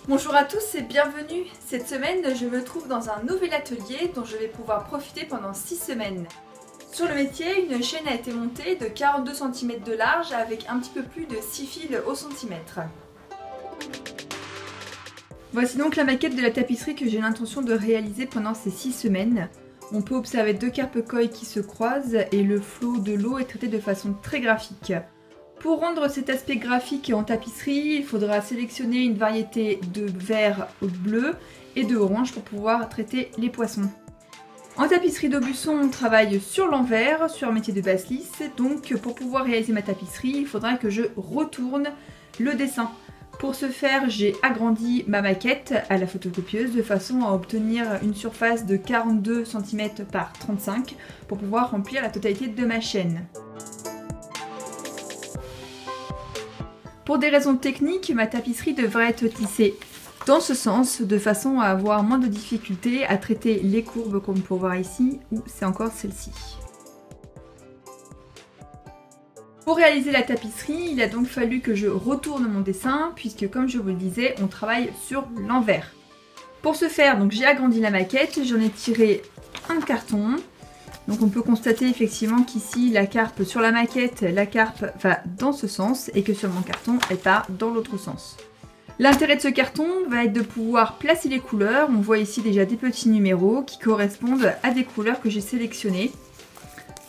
Bonjour à tous et bienvenue. Cette semaine, je me trouve dans un nouvel atelier dont je vais pouvoir profiter pendant 6 semaines. Sur le métier, une chaîne a été montée de 42 cm de large avec un petit peu plus de 6 fils au centimètre. Voici donc la maquette de la tapisserie que j'ai l'intention de réaliser pendant ces 6 semaines. On peut observer deux carpe-coilles qui se croisent et le flot de l'eau est traité de façon très graphique. Pour rendre cet aspect graphique en tapisserie, il faudra sélectionner une variété de vert, bleu et de orange pour pouvoir traiter les poissons. En tapisserie d'Aubusson, on travaille sur l'envers, sur un métier de basse-lisse, donc pour pouvoir réaliser ma tapisserie, il faudra que je retourne le dessin. Pour ce faire, j'ai agrandi ma maquette à la photocopieuse de façon à obtenir une surface de 42 cm par 35 pour pouvoir remplir la totalité de ma chaîne. Pour des raisons techniques, ma tapisserie devrait être tissée dans ce sens, de façon à avoir moins de difficultés à traiter les courbes comme on peut voir ici, ou c'est encore celle-ci. Pour réaliser la tapisserie, il a donc fallu que je retourne mon dessin, puisque comme je vous le disais, on travaille sur l'envers. Pour ce faire, donc j'ai agrandi la maquette, j'en ai tiré un carton. Donc on peut constater effectivement qu'ici la carpe sur la maquette, la carpe va dans ce sens et que sur mon carton elle part dans l'autre sens. L'intérêt de ce carton va être de pouvoir placer les couleurs. On voit ici déjà des petits numéros qui correspondent à des couleurs que j'ai sélectionnées.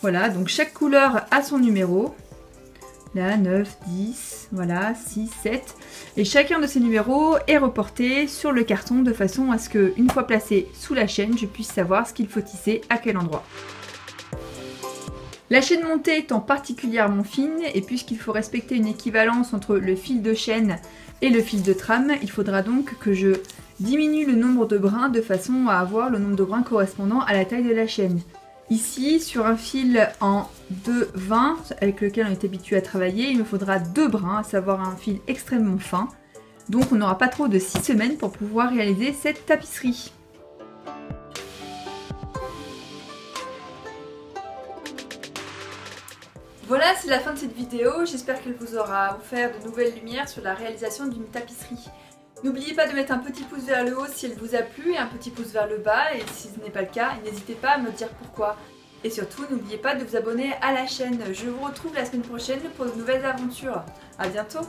Voilà, donc chaque couleur a son numéro. Là, 9, 10, voilà, 6, 7. Et chacun de ces numéros est reporté sur le carton de façon à ce qu'une fois placé sous la chaîne, je puisse savoir ce qu'il faut tisser à quel endroit. La chaîne montée étant particulièrement fine, et puisqu'il faut respecter une équivalence entre le fil de chaîne et le fil de trame, il faudra donc que je diminue le nombre de brins de façon à avoir le nombre de brins correspondant à la taille de la chaîne. Ici, sur un fil en 2,20 avec lequel on est habitué à travailler, il me faudra 2 brins, à savoir un fil extrêmement fin. Donc on n'aura pas trop de 6 semaines pour pouvoir réaliser cette tapisserie. Voilà, c'est la fin de cette vidéo. J'espère qu'elle vous aura offert de nouvelles lumières sur la réalisation d'une tapisserie. N'oubliez pas de mettre un petit pouce vers le haut si elle vous a plu et un petit pouce vers le bas, et si ce n'est pas le cas, n'hésitez pas à me dire pourquoi. Et surtout, n'oubliez pas de vous abonner à la chaîne. Je vous retrouve la semaine prochaine pour de nouvelles aventures. À bientôt!